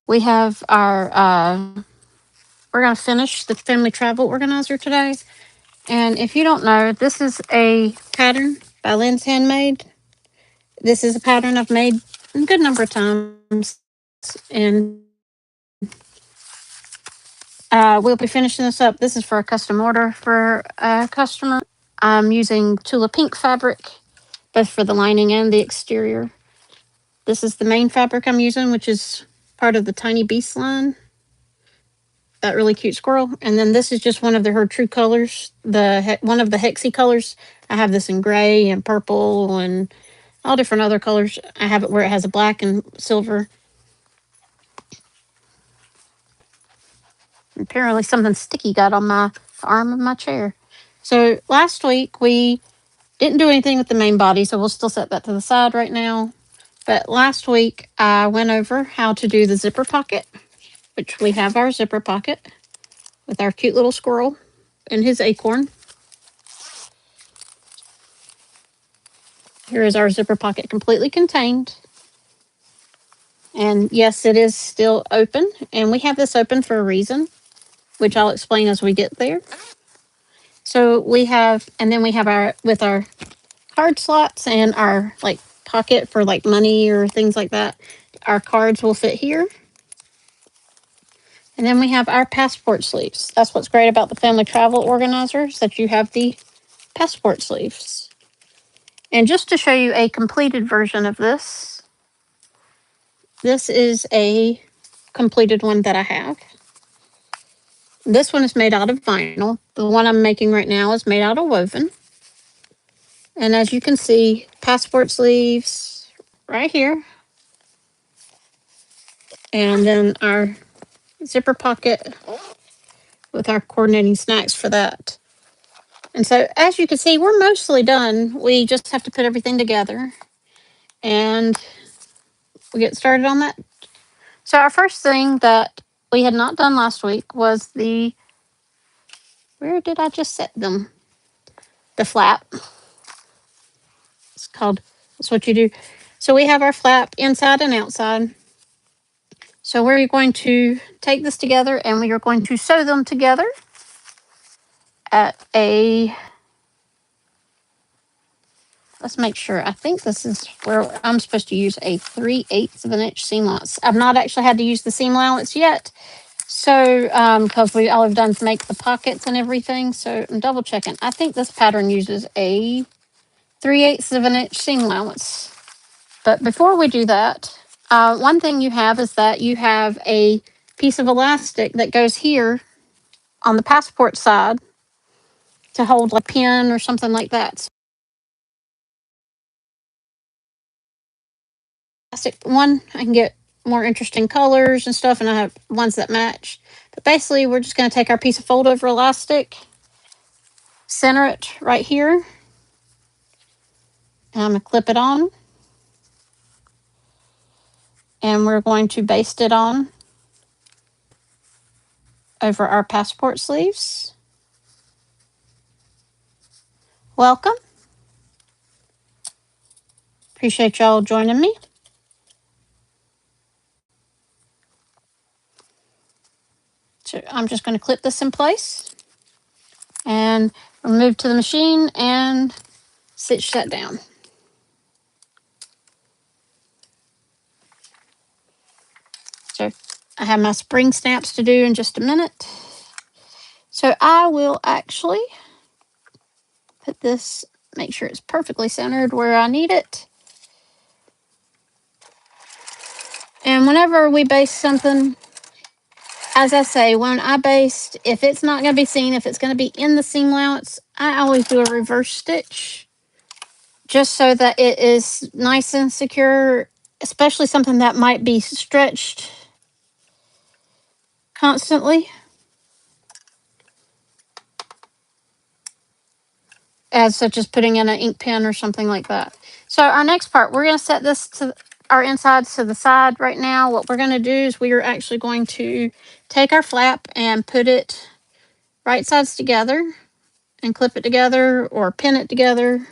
We have our, we're going to finish the family travel organizer today. And if you don't know, this is a pattern by Linds Handmade. This is a pattern I've made a good number of times. And we'll be finishing this up. This is for a custom order for a customer. I'm using Tula Pink fabric, both for the lining and the exterior. This is the main fabric I'm using, which is part of the Tiny Beast line. That really cute squirrel. And then this is just one of her true colors, one of the hexy colors. I have this in gray and purple and all different other colors. I have it where it has a black and silver. Apparently something sticky got on my arm of my chair. So last week we didn't do anything with the main body, so we'll still set that to the side right now. But last week I went over how to do the zipper pocket, which we have our zipper pocket with our cute little squirrel and his acorn. Here is our zipper pocket completely contained. And yes, it is still open. And we have this open for a reason, which I'll explain as we get there. So we have, and then we have with our card slots and our like pocket for like money or things like that. Our cards will fit here. And then we have our passport sleeves. That's what's great about the family travel organizers, that you have the passport sleeves. And just to show you a completed version of this, this is a completed one that I have. This one is made out of vinyl. The one I'm making right now is made out of woven. And as you can see, passport sleeves right here. And then our zipper pocket with our coordinating snacks for that. And so as you can see, we're mostly done. We just have to put everything together. And we'll get started on that. So our first thing that we had not done last week was where did I just set them? The flap. It's called, that's what you do. So we have our flap inside and outside. So we're going to take this together and we are going to sew them together at let's make sure. I think this is where I'm supposed to use a 3/8 of an inch seam allowance. I've not actually had to use the seam allowance yet. So, because all we've done is make the pockets and everything. So I'm double checking. I think this pattern uses a 3/8 of an inch seam allowance. But before we do that, one thing you have is that you have a piece of elastic that goes here on the passport side to hold a pin or something like that. Plastic one, I can get more interesting colors and stuff, and I have ones that match. But basically, we're just going to take our piece of fold over elastic, center it right here, and I'm going to clip it on. And we're going to baste it on over our passport sleeves. Welcome. Appreciate y'all joining me. So I'm just going to clip this in place and move to the machine and stitch that down. So I have my spring snaps to do in just a minute. So I will actually put this, make sure it's perfectly centered where I need it. And whenever we baste something, as I say, when I baste, if it's not going to be seen, if it's going to be in the seam allowance, I always do a reverse stitch just so that it is nice and secure, especially something that might be stretched constantly, as such as putting in an ink pen or something like that. So our next part, we're going to set this to our insides to the side right now. What we're going to do is we are actually going to take our flap and put it right sides together and clip it together or pin it together.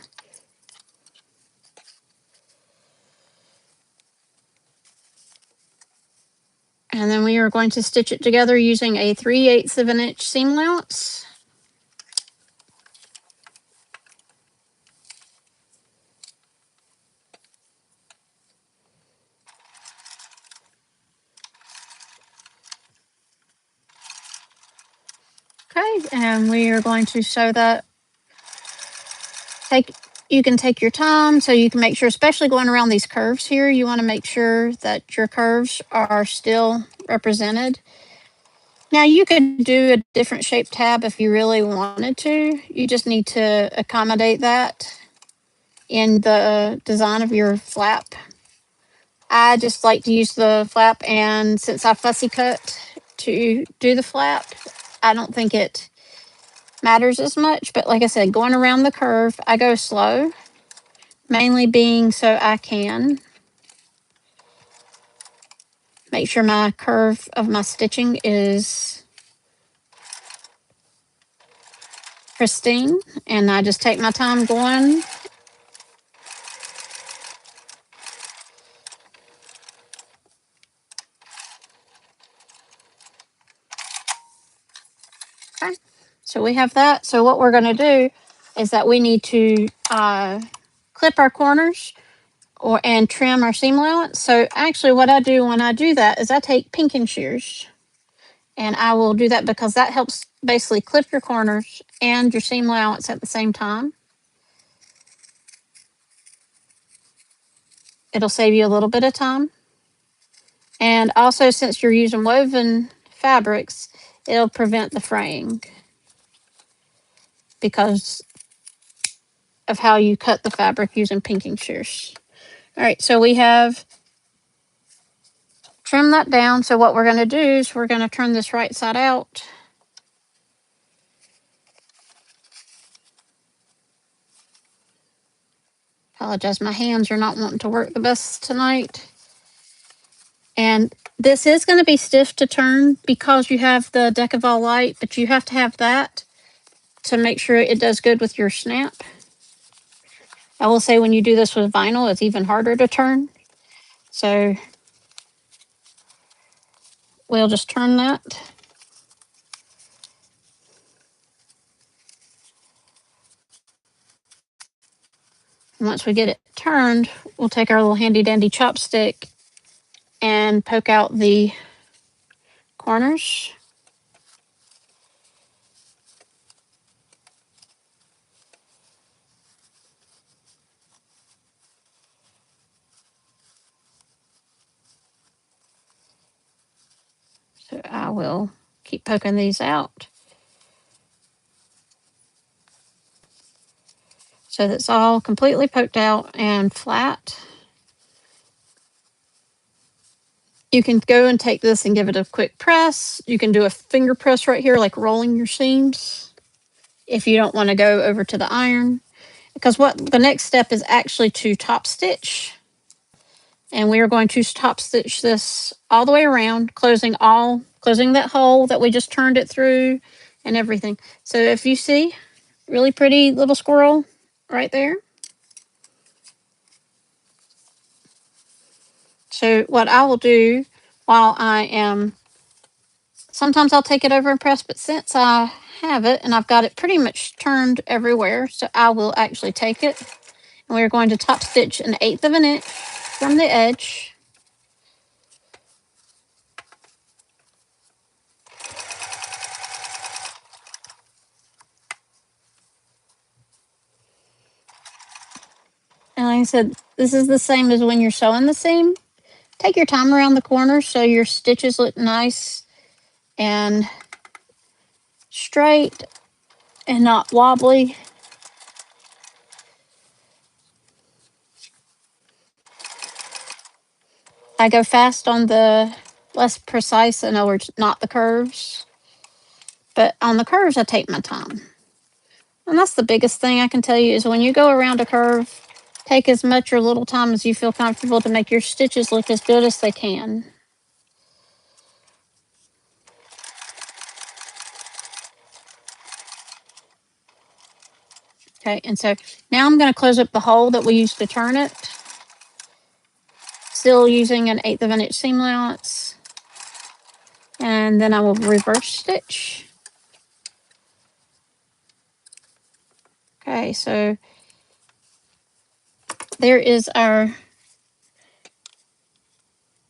And then we are going to stitch it together using a 3/8 of an inch seam allowance. Okay, and we are going to sew that. You can take your time, so you can make sure, especially going around these curves here, you want to make sure that your curves are still represented. Now you could do a different shape tab if you really wanted to. You just need to accommodate that in the design of your flap. I just like to use the flap, and since I fussy cut to do the flap, I don't think it matters as much. But like I said, going around the curve, I go slow, mainly being so I can make sure my curve of my stitching is pristine, and I just take my time going. Okay, so we have that. So what we're going to do is that we need to clip our corners and trim our seam allowance. So actually what I do when I do that is I take pinking shears, and I will do that because that helps basically clip your corners and your seam allowance at the same time. It'll save you a little bit of time. And also, since you're using woven fabrics, it'll prevent the fraying because of how you cut the fabric using pinking shears. All right, so we have trimmed that down. So what we're going to do is we're going to turn this right side out. Apologize, my hands are not wanting to work the best tonight. And this is going to be stiff to turn because you have the Decavol light, but you have to have that to make sure it does good with your snap. I will say when you do this with vinyl, it's even harder to turn. So we'll just turn that. And once we get it turned, we'll take our little handy dandy chopstick and poke out the corners. So I will keep poking these out so that's all completely poked out and flat. You can go and take this and give it a quick press. You can do a finger press right here, like rolling your seams, if you don't want to go over to the iron. Because what the next step is actually to top stitch. And we are going to top stitch this all the way around, closing that hole that we just turned it through and everything. So if you see, really pretty little squirrel right there. So what I will do while I am, sometimes I'll take it over and press, but since I have it and I've got it pretty much turned everywhere, so I will actually take it and we're going to top stitch 1/8 of an inch from the edge. And like I said, this is the same as when you're sewing the seam. Take your time around the corners so your stitches look nice and straight and not wobbly. I go fast on the less precise, in other words, not the curves. But on the curves, I take my time. And that's the biggest thing I can tell you is when you go around a curve, take as much or little time as you feel comfortable to make your stitches look as good as they can. Okay, and so now I'm going to close up the hole that we used to turn it. Still using 1/8 of an inch seam allowance. And then I will reverse stitch. Okay, so there is our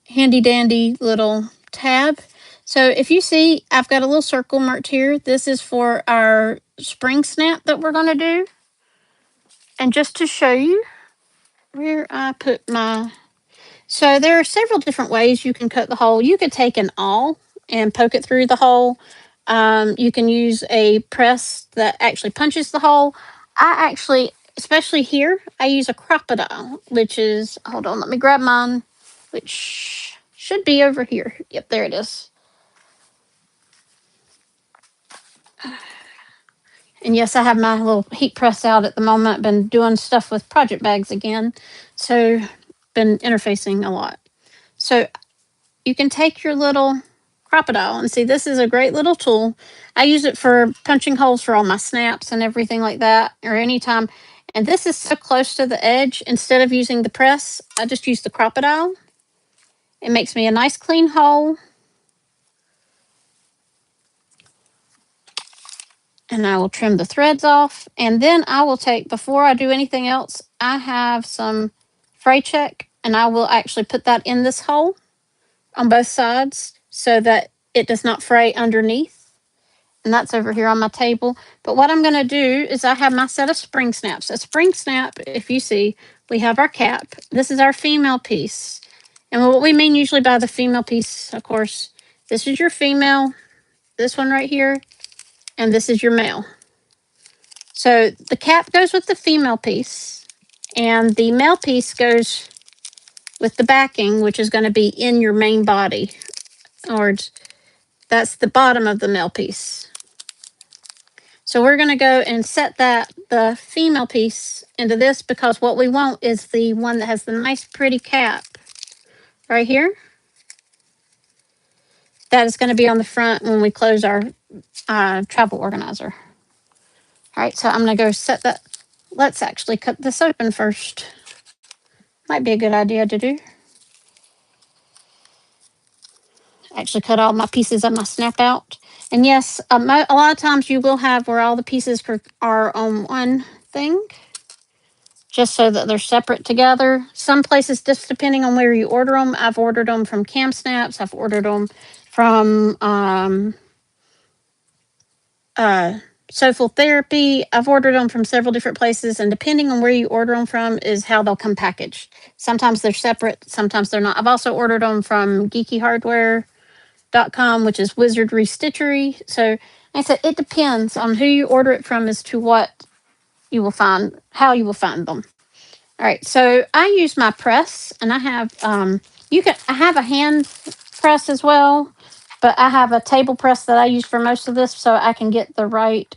handy dandy little tab. So if you see, I've got a little circle marked here. This is for our spring snap that we're going to do. And just to show you where I put my... So there are several different ways you can cut the hole. You could take an awl and poke it through the hole. You can use a press that actually punches the hole. I actually, especially here, I use a crocodile, which is, hold on, let me grab mine, which should be over here. Yep, there it is. And yes, I have my little heat press out at the moment. Been doing stuff with project bags again. So been interfacing a lot. So you can take your little crocodile and see, this is a great little tool. I use it for punching holes for all my snaps and everything like that, or anytime. And this is so close to the edge. Instead of using the press, I just use the crocodile. It makes me a nice clean hole. And I will trim the threads off. And then I will take, before I do anything else, I have some fray check, and I will actually put that in this hole on both sides so that it does not fray underneath. And that's over here on my table. But what I'm going to do is I have my set of spring snaps. A spring snap, if you see, we have our cap. This is our female piece. And what we mean usually by the female piece, of course, this is your female, this one right here, and this is your male. So the cap goes with the female piece, and the male piece goes with the backing, which is going to be in your main body, or that's the bottom of the male piece. So we're going to go and set that, the female piece, into this, because what we want is the one that has the nice pretty cap right here. That is going to be on the front when we close our travel organizer. All right, so I'm going to go set that. Let's actually cut this open first. Might be a good idea to do. Actually cut all my pieces of my snap out. And yes, a lot of times you will have where all the pieces are on one thing, just so that they're separate together. Some places, just depending on where you order them. I've ordered them from Cam Snaps. I've ordered them from Soulful Therapy. I've ordered them from several different places, and depending on where you order them from is how they'll come packaged. Sometimes they're separate, sometimes they're not. I've also ordered them from geekyhardware.com, which is Wizardry Stitchery. So like I said, it depends on who you order it from as to what you will find, how you will find them. All right, so I use my press, and I have I have a hand press as well, but I have a table press that I use for most of this, so I can get the right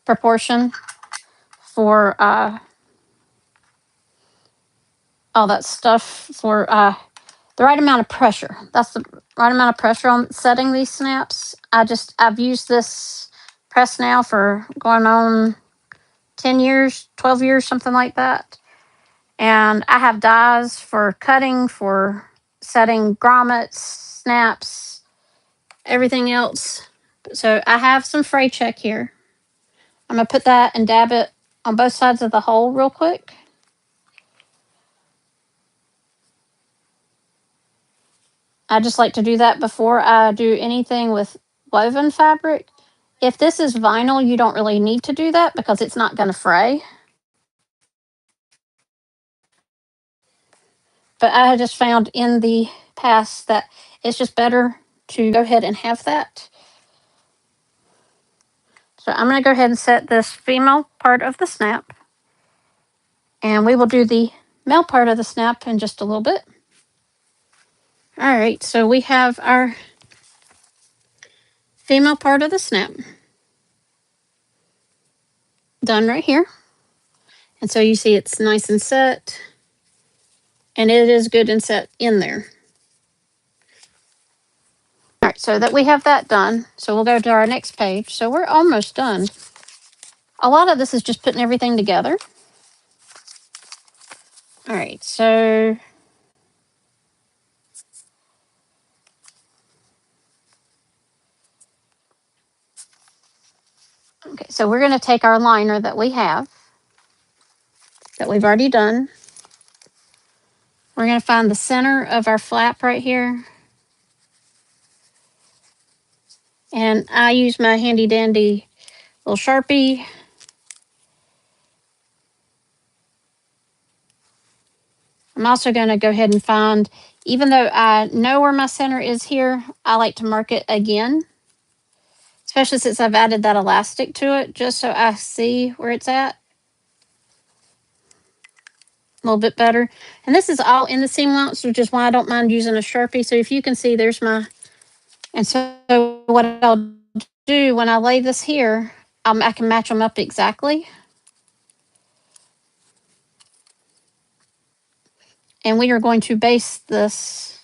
proportion for all that stuff, for the right amount of pressure. That's the right amount of pressure on setting these snaps. I've used this press now for going on 10 years, 12 years, something like that. And I have dies for cutting, for setting grommets, snaps, everything else. So I have some fray check here. I'm going to put that and dab it on both sides of the hole real quick. I just like to do that before I do anything with woven fabric. If this is vinyl, you don't really need to do that because it's not going to fray. But I just found in the past that it's just better to go ahead and have that. So I'm going to go ahead and set this female part of the snap. And we will do the male part of the snap in just a little bit. All right, so we have our female part of the snap done right here. And so you see it's nice and set. And it is good and set in there. All right, so that we have that done. So we'll go to our next page. So we're almost done. A lot of this is just putting everything together. All right, so So we're going to take our liner that we have, that we've already done. We're going to find the center of our flap right here. And I use my handy dandy little Sharpie. I'm also going to go ahead and find, even though I know where my center is here, I like to mark it again, especially since I've added that elastic to it, just so I see where it's at a little bit better. And this is all in the seam allowance, which is why I don't mind using a Sharpie. So if you can see, there's my, and so what I'll do when I lay this here, I can match them up exactly. And we are going to base this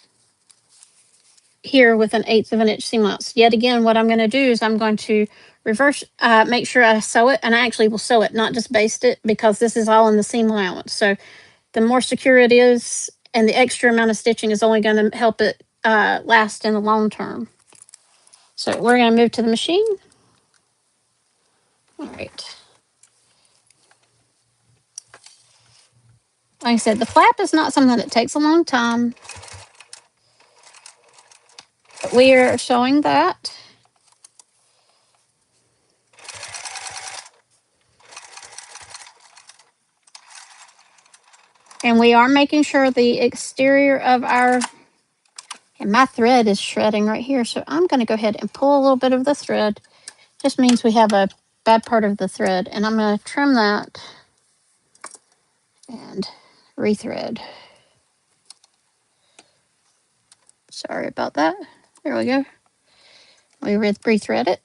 here with an 1/8 of an inch seam allowance. Yet again, what I'm going to do is I'm going to reverse, make sure I sew it, and I actually will sew it, not just baste it, because this is all in the seam allowance. So the more secure it is, and the extra amount of stitching is only going to help it last in the long term. So we're going to move to the machine. All right. Like I said, the flap is not something that takes a long time. But we are showing that. And we are making sure the exterior of our, and my thread is shredding right here. So I'm going to go ahead and pull a little bit of the thread. Just means we have a bad part of the thread. And I'm going to trim that and rethread. Sorry about that. There we go. We rethread it.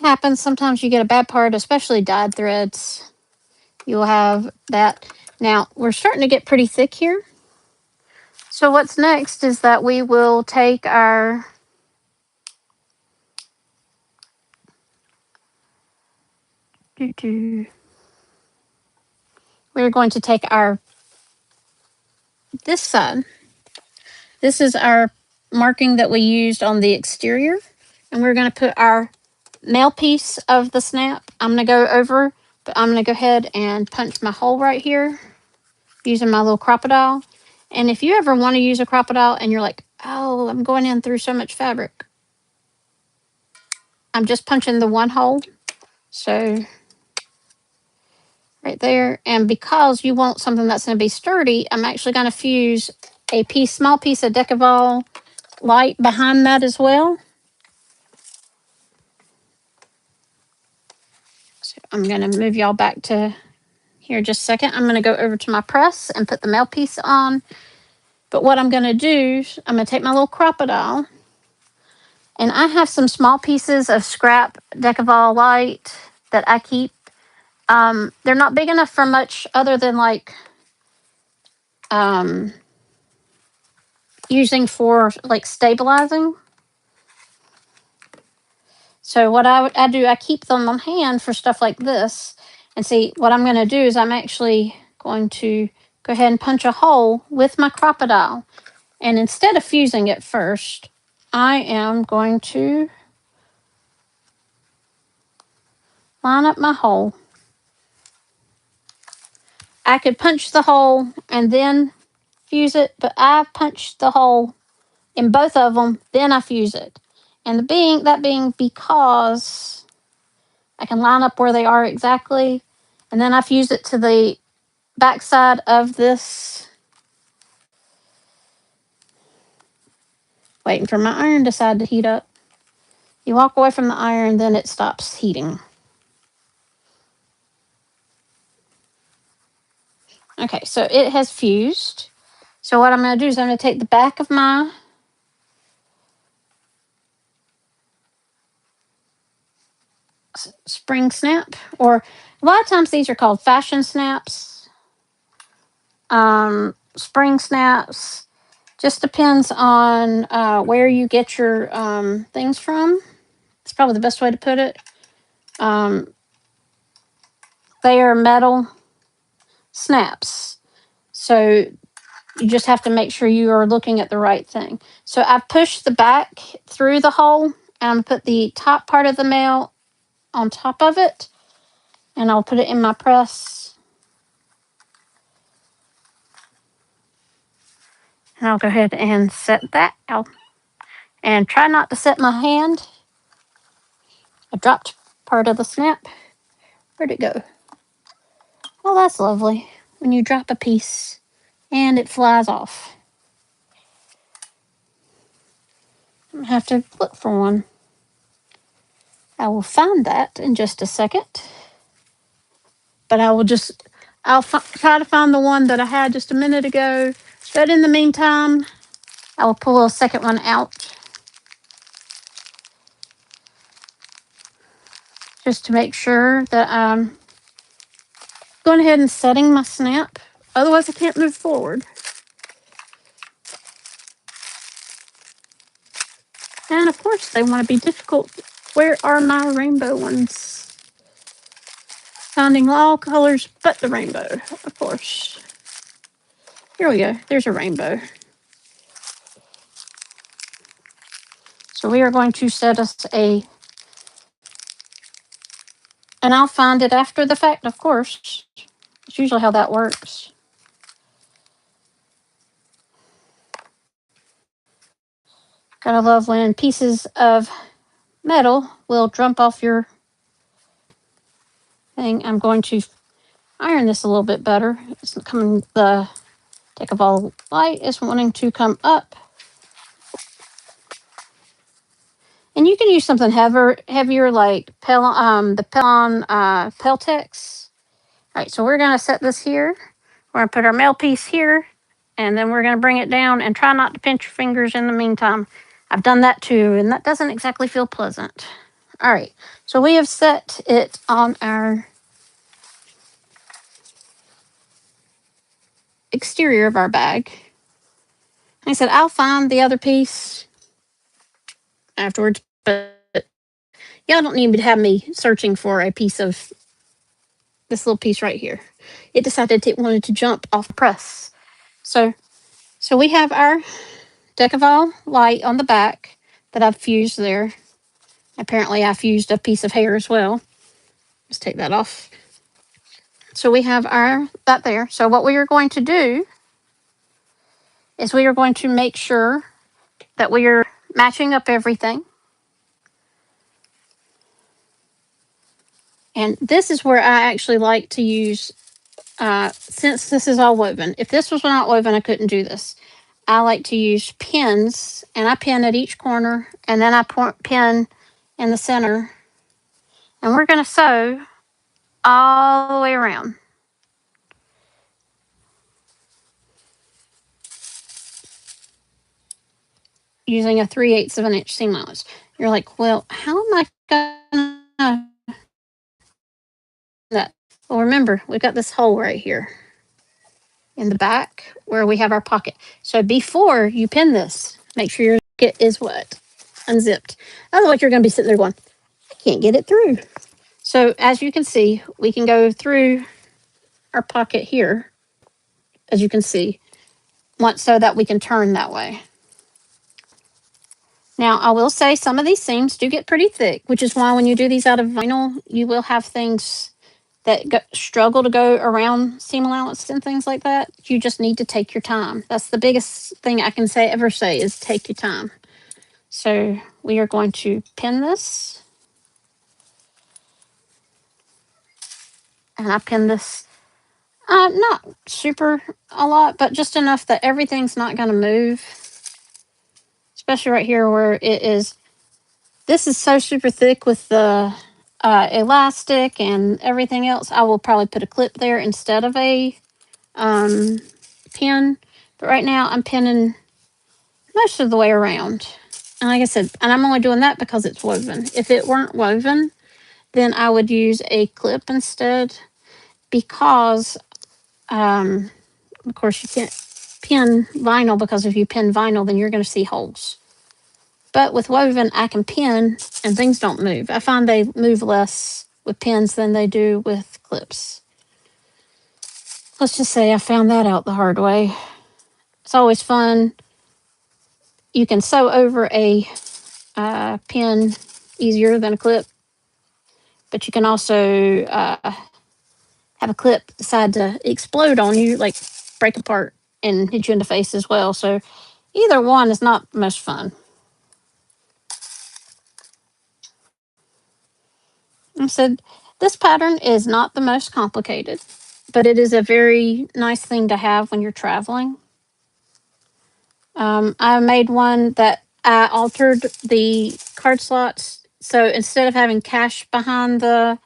Happens sometimes you get a bad part, especially dyed threads. You'll have that. Now we're starting to get pretty thick here. So what's next is that we will take our we're going to take our this side. This is our marking that we used on the exterior, and we're going to put our nail piece of the snap. I'm going to go over, but I'm going to go ahead and punch my hole right here using my little crocodile. And if you ever want to use a crocodile and you're like, oh, I'm going in through so much fabric, I'm just punching the one hole. So right there. And because you want something that's going to be sturdy, I'm actually going to fuse a small piece of Decavol light behind that as well. So I'm going to move y'all back to here just a second. I'm going to go over to my press and put the nail piece on. But what I'm going to do, I'm going to take my little crocodile, and I have some small pieces of scrap Decavol light that I keep. They're not big enough for much other than like using for like stabilizing. So what I do, I keep them on hand for stuff like this. And see, what I'm going to do is I'm actually going to go ahead and punch a hole with my crocodile. And instead of fusing it first, I am going to line up my hole. I could punch the hole and then fuse it, but I punched the hole in both of them, then I fuse it. And that being because I can line up where they are exactly, and then I fuse it to the backside of this. Waiting for my iron to decide to heat up. You walk away from the iron, then it stops heating. Okay, so it has fused. So what I'm going to do is I'm going to take the back of my spring snap, or a lot of times these are called fashion snaps, spring snaps. Just depends on where you get your things from. It's probably the best way to put it. They are metal snaps. So you just have to make sure you are looking at the right thing. So I've pushed the back through the hole, and I'm put the top part of the nail on top of it, and I'll put it in my press. And I'll go ahead and set that out. And try not to set my hand. I dropped part of the snap. Where'd it go? Oh, that's lovely. When you drop a piece and it flies off. I'm gonna have to look for one. I will find that in just a second. But I'll try to find the one that I had just a minute ago. But in the meantime, I will pull a second one out just to make sure that I'm going ahead and setting my snap. Otherwise, I can't move forward. And of course, they want to be difficult. Where are my rainbow ones? Finding all colors but the rainbow, of course. Here we go. There's a rainbow. So we are going to set us and I'll find it after the fact, of course. It's usually how that works. Gotta love when pieces of metal will jump off your thing. I'm going to iron this a little bit better. It's coming, the deck of all light is wanting to come up. And you can use something heavier like the Peltex. All right, so we're gonna set this here. We're gonna put our male piece here, and then we're gonna bring it down and try not to pinch your fingers in the meantime. I've done that too, and that doesn't exactly feel pleasant. All right, so we have set it on our exterior of our bag. Like I said, I'll find the other piece afterwards, but y'all don't need to have me searching for a piece of this little piece right here. It decided it wanted to jump off the press. So we have our deck of all light on the back that I've fused there. Apparently I fused a piece of hair as well. Let's take that off. So we have that there. So what we are going to do is we are going to make sure that we are matching up everything. And this is where I actually like to use, since this is all woven. If this was not woven, I couldn't do this. I like to use pins, and I pin at each corner, and then I pin in the center. And we're going to sew all the way around. Using a 3/8 of an inch seam allowance. You're like, well, how am I gonna that? Well, remember, we've got this hole right here in the back where we have our pocket. So before you pin this, make sure your pocket is what? Unzipped. Otherwise, you're gonna be sitting there going, I can't get it through. So as you can see, we can go through our pocket here, as you can see, so that we can turn that way. Now, I will say some of these seams do get pretty thick, which is why when you do these out of vinyl, you will have things that struggle to go around seam allowance and things like that. You just need to take your time. That's the biggest thing I can ever say is take your time. So we are going to pin this. And I pin this, not super a lot, but just enough that everything's not going to move. Especially right here where it is. This is so super thick with the elastic and everything else. I will probably put a clip there instead of a pin. But right now I'm pinning most of the way around. And like I said, and I'm only doing that because it's woven. If it weren't woven, then I would use a clip instead because, of course, you can't pin vinyl because if you pin vinyl, then you're going to see holes. But with woven, I can pin and things don't move. I find they move less with pins than they do with clips. Let's just say I found that out the hard way. It's always fun. You can sew over a pin easier than a clip. but you can also have a clip decide to explode on you, like break apart and hit you in the face as well. So either one is not most fun. I said, this pattern is not the most complicated, but it is a very nice thing to have when you're traveling. I made one that I altered the card slots. So instead of having cash behind the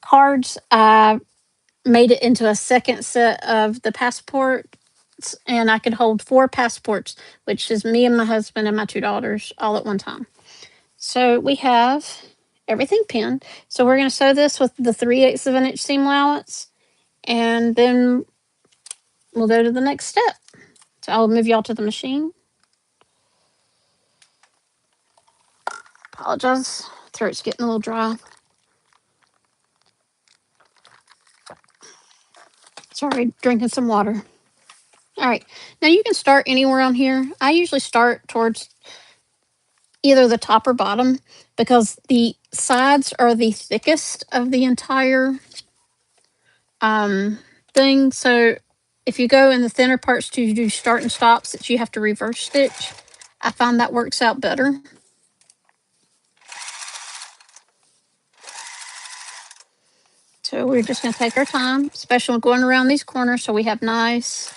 cards, I made it into a second set of the passports, and I could hold 4 passports, which is me and my husband and my 2 daughters all at one time. So we have everything pinned. So we're going to sew this with the 3/8 of an inch seam allowance, and then we'll go to the next step. So I'll move y'all to the machine. Apologize, throat's getting a little dry. Sorry, drinking some water. All right, now you can start anywhere on here. I usually start towards either the top or bottom because the sides are the thickest of the entire thing. So if you go in the thinner parts to do start and stops that you have to reverse stitch, I find that works out better. So we're just going to take our time, especially going around these corners so we have nice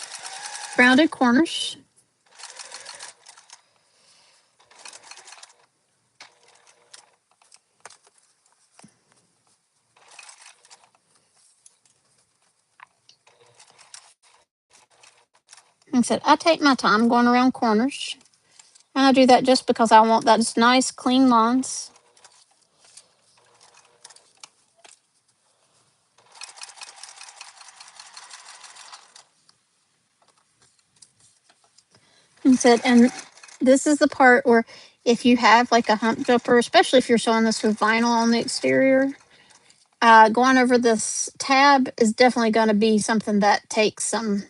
rounded corners. Like I said, I take my time going around corners. And I do that just because I want those nice clean lines. And this is the part where if you have like a hump jumper, especially if you're sewing this with vinyl on the exterior, going over this tab is definitely going to be something that takes some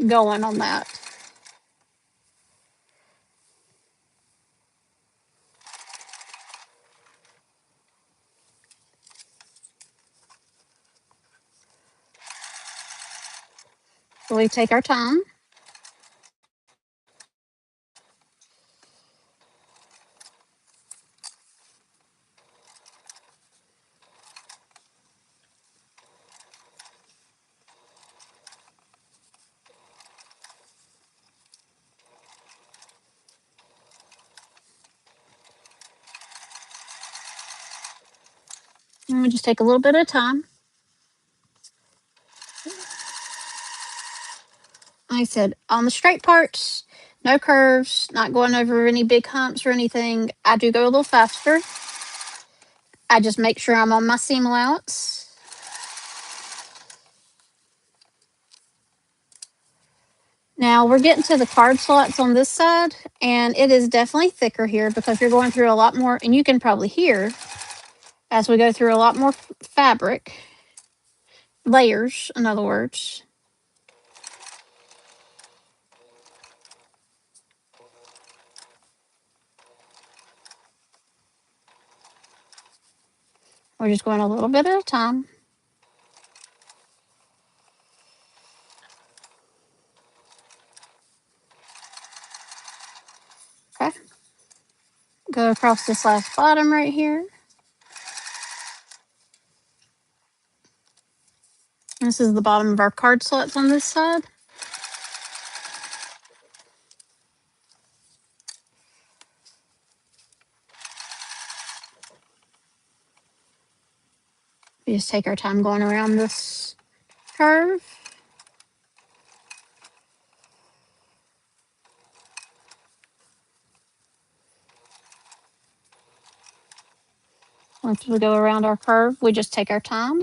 going on that. So we take our time. And we just take a little bit of time. Like I said, on the straight parts, no curves, not going over any big humps or anything. I do go a little faster. I just make sure I'm on my seam allowance. Now we're getting to the card slots on this side, and it is definitely thicker here because you're going through a lot more, and you can probably hear as we go through a lot more fabric, layers, in other words. We're just going a little bit at a time. Okay. Go across this last bottom right here. This is the bottom of our card slots on this side. We just take our time going around this curve. Once we go around our curve, we just take our time.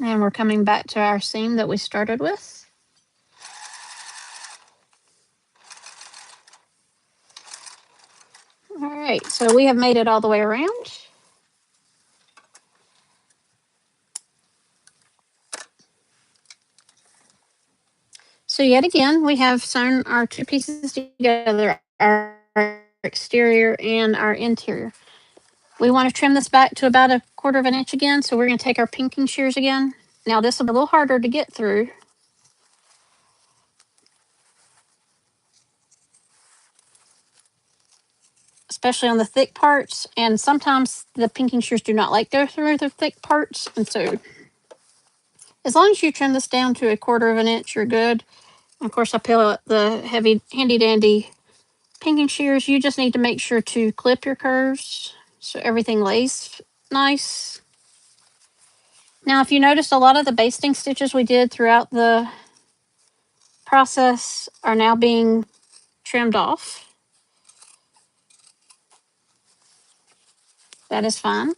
And we're coming back to our seam that we started with. All right. right, so we have made it all the way around. So yet again, we have sewn our two pieces together, our exterior and our interior. We want to trim this back to about 1/4 of an inch again, so we're going to take our pinking shears again. Now this will be a little harder to get through. Especially on the thick parts, and sometimes the pinking shears do not like go through the thick parts, and so as long as you trim this down to 1/4 of an inch, you're good. Of course, I peel out the heavy, handy dandy pinking shears. You just need to make sure to clip your curves so everything lays nice. Now, if you notice, a lot of the basting stitches we did throughout the process are now being trimmed off. That is fine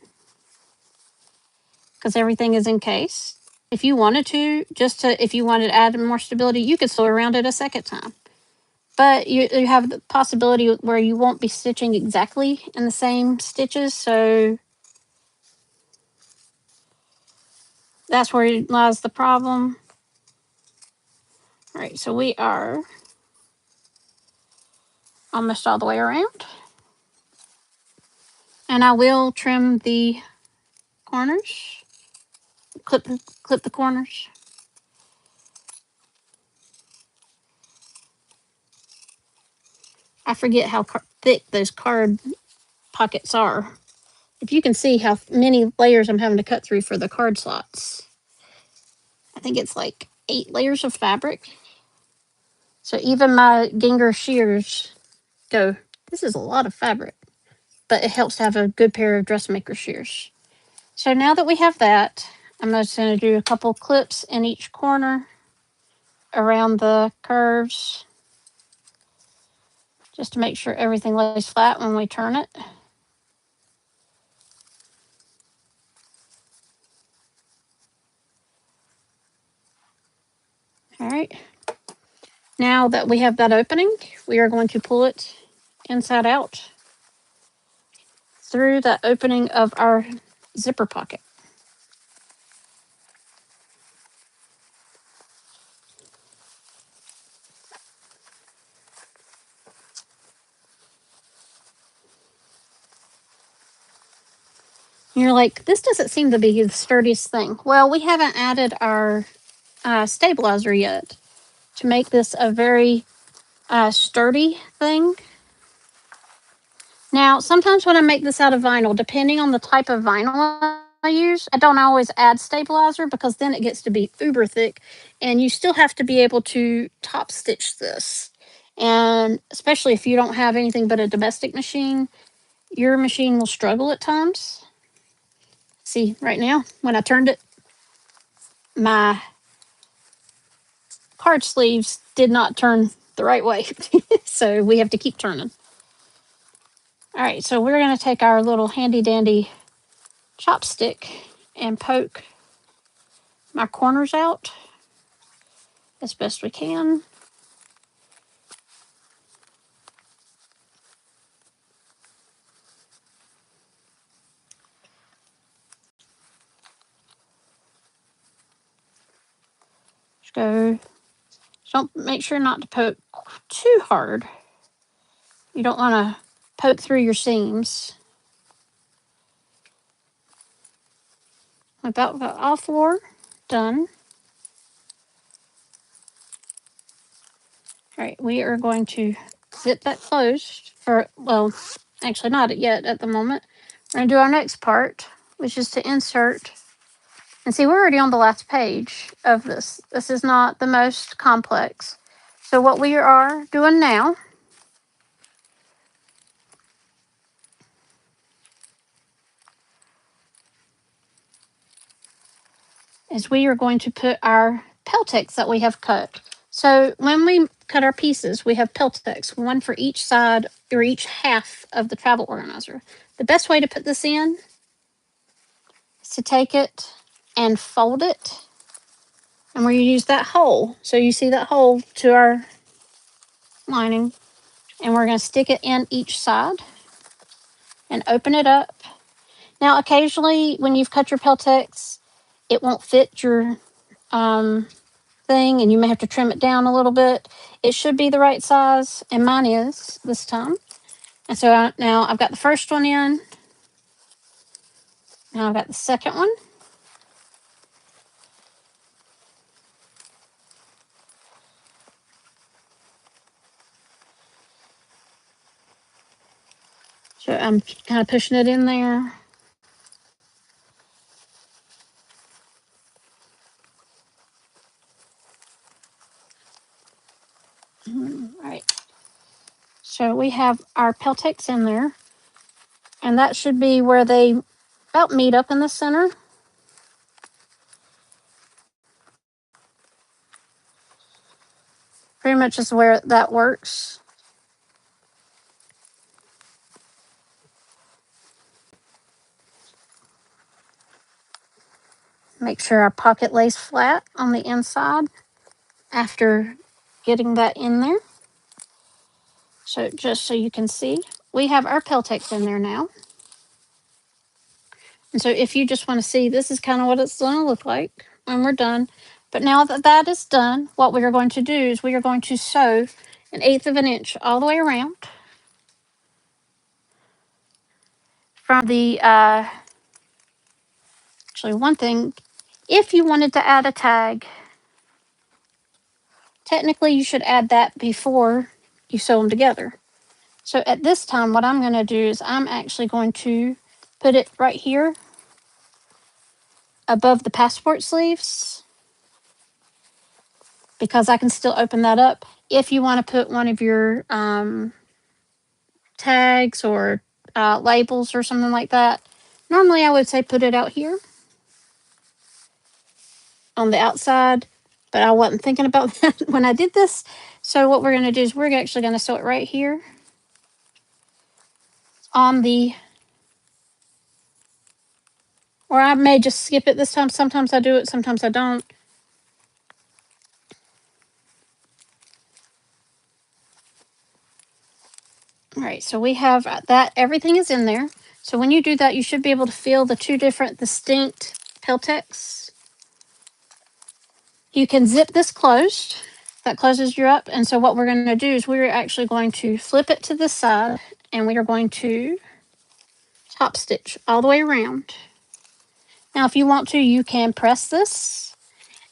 because everything is encased. If you wanted to, if you wanted to add more stability, you could sew around it a second time. But you have the possibility where you won't be stitching exactly in the same stitches, so that's where lies the problem. All right, so we are almost all the way around. And I will trim the corners, clip the corners. I forget how thick those card pockets are. If you can see how many layers I'm having to cut through for the card slots. I think it's like 8 layers of fabric. So even my Ginger shears go, this is a lot of fabric, but it helps to have a good pair of dressmaker shears. So now that we have that, I'm just going to do a couple clips in each corner around the curves just to make sure everything lays flat when we turn it. All right. Now that we have that opening, we are going to pull it inside out through the opening of our zipper pocket. You're like, this doesn't seem to be the sturdiest thing. Well, we haven't added our stabilizer yet to make this a very sturdy thing. Now, sometimes when I make this out of vinyl, depending on the type of vinyl I use, I don't always add stabilizer because then it gets to be uber thick, and you still have to be able to top stitch this. And especially if you don't have anything but a domestic machine, your machine will struggle at times. See, right now, when I turned it, my card sleeves did not turn the right way. So we have to keep turning. All right, so we're going to take our little handy dandy chopstick and poke my corners out as best we can. Just go. Don't make sure not to poke too hard. You don't want to poke through your seams. About got all 4 done. All right, we are going to zip that closed for, well, actually not yet at the moment. We're going to do our next part, which is to insert. And see, we're already on the last page of this. This is not the most complex. So what we are doing now is we are going to put our Peltex that we have cut. So when we cut our pieces, we have Peltex, one for each side or each half of the travel organizer. The best way to put this in is to take it and fold it. And we're going to use that hole. So you see that hole to our lining. And we're going to stick it in each side. and open it up. Now, occasionally when you've cut your Peltex, it won't fit your thing and you may have to trim it down a little bit. It should be the right size, and mine is this time. And so now I've got the first one in. Now I've got the second one. So I'm kind of pushing it in there. All right. So we have our Peltex in there, and that should be where they about meet up in the center. Pretty much is where that works. Make sure our pocket lays flat on the inside after getting that in there. So just so you can see, we have our Peltex in there now. And so if you just want to see, this is kind of what it's going to look like when we're done. But now that that is done, what we are going to do is we are going to sew 1/8 of an inch all the way around from the, actually one thing, if you wanted to add a tag, technically you should add that before you sew them together. So at this time, what I'm going to do is I'm actually going to put it right here above the passport sleeves, because I can still open that up if you want to put one of your tags or labels or something like that. Normally I would say put it out here on the outside, but I wasn't thinking about that when I did this. So what we're going to do is we're actually going to sew it right here on the, or I may just skip it this time. Sometimes I do it, sometimes I don't. All right, so we have that, everything is in there. So when you do that, you should be able to feel the two different distinct Peltex. You can zip this closed. That closes you up. And so what we're going to do is we're actually going to flip it to this side, and we are going to top stitch all the way around. Now, if you want to, you can press this.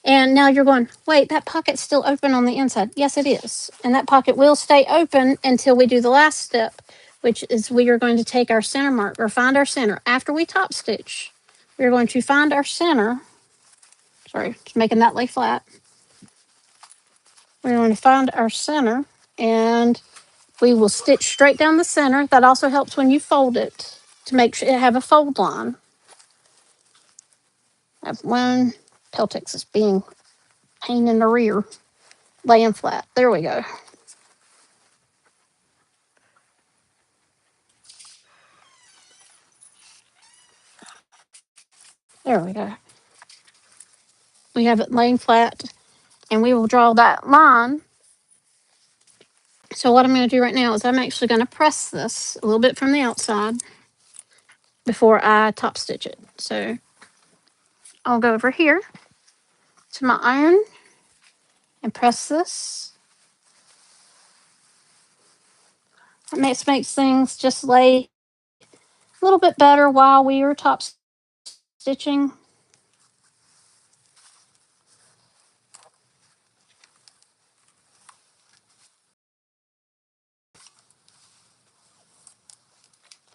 And now you're going, wait, that pocket's still open on the inside. Yes, it is. And that pocket will stay open until we do the last step, which is we are going to take our center mark or find our center. After we top stitch, we're going to find our center. Sorry, just making that lay flat. We're going to find our center, and we will stitch straight down the center. That also helps when you fold it to make sure it have a fold line. I have one Peltex is being pain in the rear, laying flat. There we go. There we go. We have it laying flat, and we will draw that line. So what I'm going to do right now is I'm actually going to press this a little bit from the outside before I top stitch it. So I'll go over here to my iron and press this. It makes things just lay a little bit better while we are top stitching.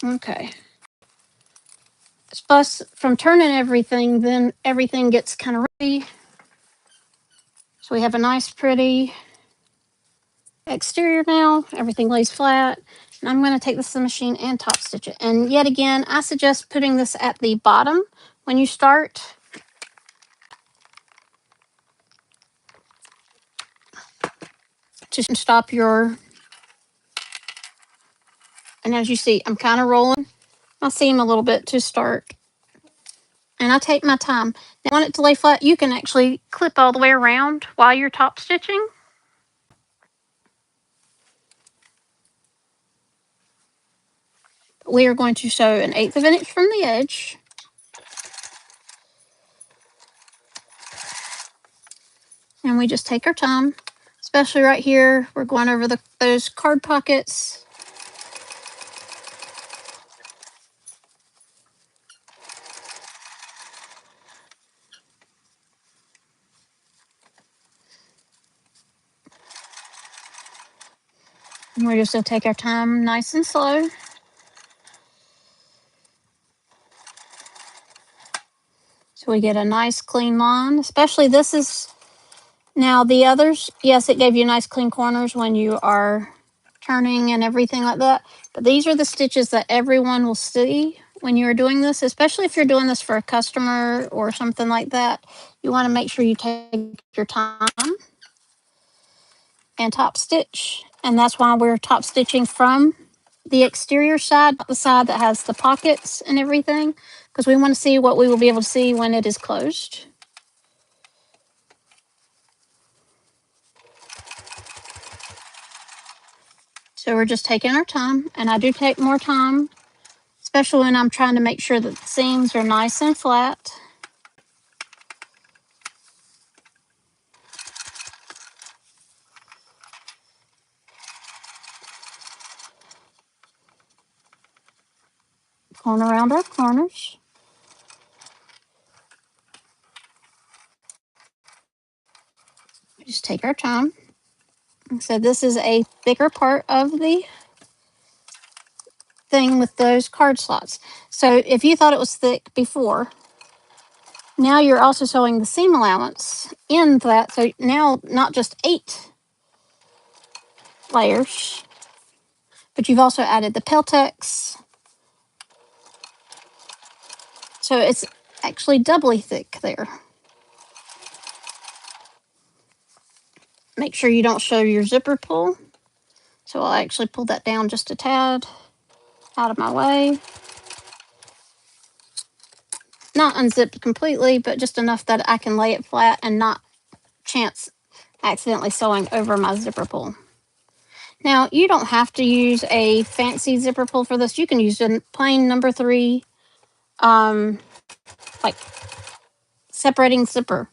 Okay. Plus, from turning everything, then everything gets kind of ready. So we have a nice, pretty exterior now. Everything lays flat. And I'm going to take this to the machine and top stitch it. And yet again, I suggest putting this at the bottom when you start. To stop your, and as you see, I'm kind of rolling my seam a little bit to start. And I take my time. Now, if you want it to lay flat, you can actually clip all the way around while you're top stitching. we are going to sew 1/8 of an inch from the edge. And we just take our time, especially right here. We're going over those card pockets. And we're just going to take our time nice and slow. So we get a nice clean line, especially this is, now the others, yes, it gave you nice clean corners when you are turning and everything like that. But these are the stitches that everyone will see when you're doing this, especially if you're doing this for a customer or something like that. You want to make sure you take your time and top stitch. And that's why we're top stitching from the exterior side, not the side that has the pockets and everything, because we want to see what we will be able to see when it is closed. So we're just taking our time, and I do take more time, especially when I'm trying to make sure that the seams are nice and flat. Going around our corners. We just take our time. So this is a thicker part of the thing with those card slots. So if you thought it was thick before, now you're also sewing the seam allowance in that. So now not just 8 layers, but you've also added the Peltex. So it's actually doubly thick there. Make sure you don't show your zipper pull. So I'll actually pull that down just a tad out of my way. Not unzipped completely, but just enough that I can lay it flat and not chance accidentally sewing over my zipper pull. Now, you don't have to use a fancy zipper pull for this. You can use a plain number 3, like separating zipper.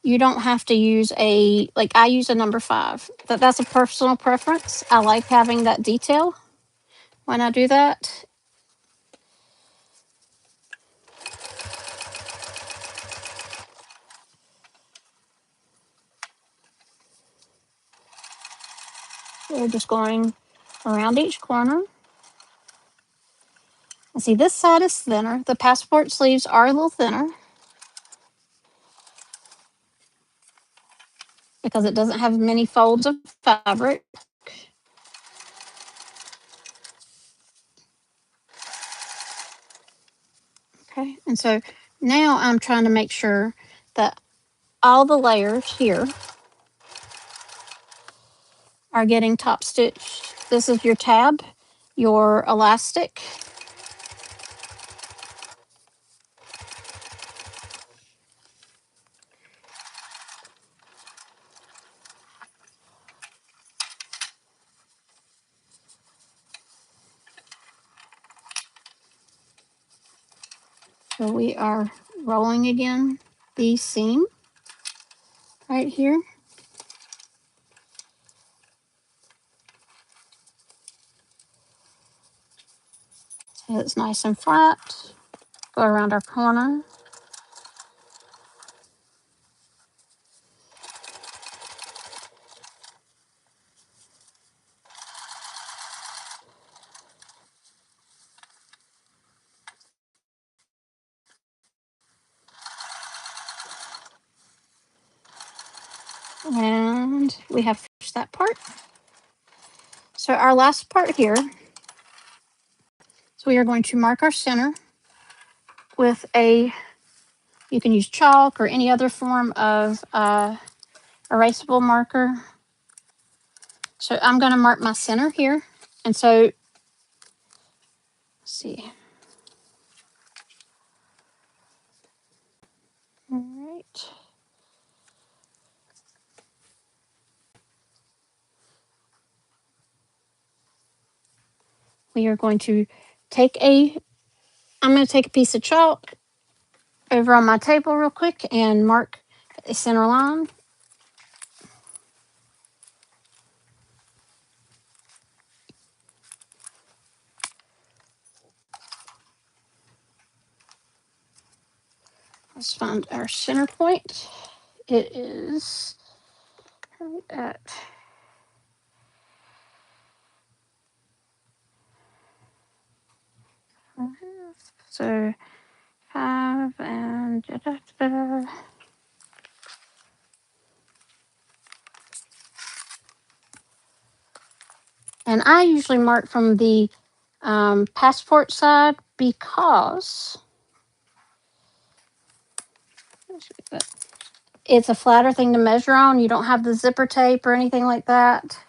You don't have to use I use a number 5. But that's a personal preference. I like having that detail when I do that. We're just going around each corner. And see, this side is thinner. The passport sleeves are a little thinner because it doesn't have many folds of fabric. Okay, and so now I'm trying to make sure that all the layers here are getting top stitched. This is your tab, your elastic. So we are rolling again the seam right here. So it's nice and flat. Go around our corner. And we have finished that part. So our last part here, so we are going to mark our center with you can use chalk or any other form of erasable marker. So I'm going to mark my center here. And so, let's see. All right. We are going to I'm going to take a piece of chalk over on my table real quick and mark a center line. Let's find our center point. It is right at so 5 and and I usually mark from the passport side because it's a flatter thing to measure on. You don't have the zipper tape or anything like that.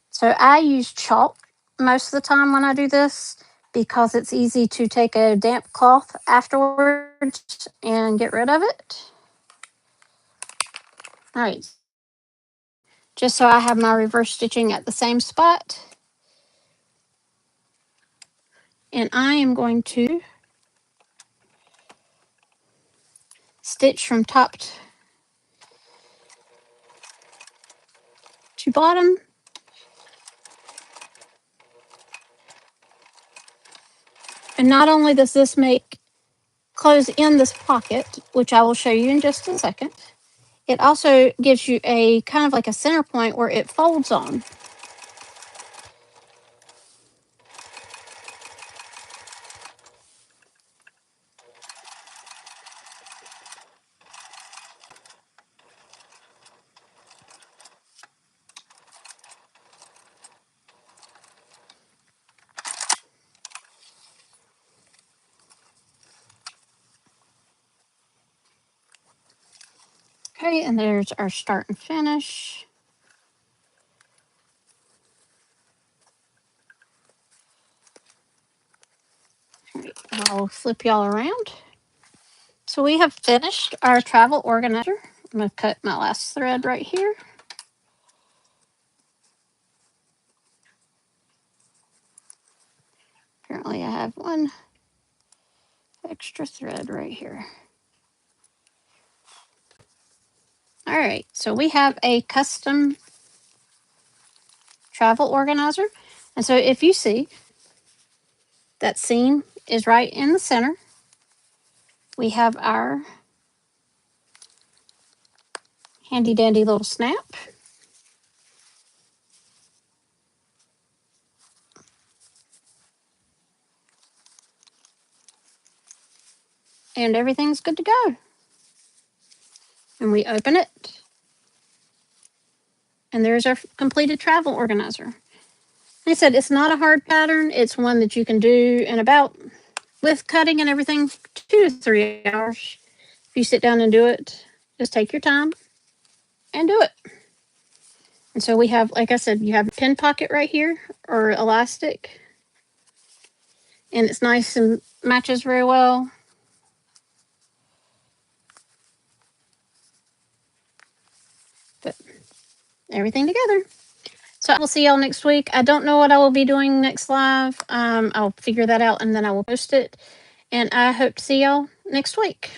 So I use chalk most of the time when I do this because it's easy to take a damp cloth afterwards and get rid of it. All right. Just so I have my reverse stitching at the same spot. And I am going to stitch from top to bottom. And not only does this close in this pocket, which I will show you in just a second, it also gives you a kind of like a center point where it folds on. Okay, and there's our start and finish. All right, I'll flip y'all around. So we have finished our travel organizer. I'm going to cut my last thread right here. Apparently I have one extra thread right here. All right, so we have a custom travel organizer. And so if you see, that seam is right in the center. We have our handy dandy little snap. And everything's good to go. And we open it. And there's our completed travel organizer. Like I said, it's not a hard pattern. It's one that you can do in about, with cutting and everything, 2 to 3 hours. If you sit down and do it, just take your time and do it. And so we have, like I said, you have a pin pocket right here or elastic. And it's nice and matches very well. But everything together. So I will see y'all next week. I don't know what I will be doing next live. I'll figure that out and then I will post it. And I hope to see y'all next week.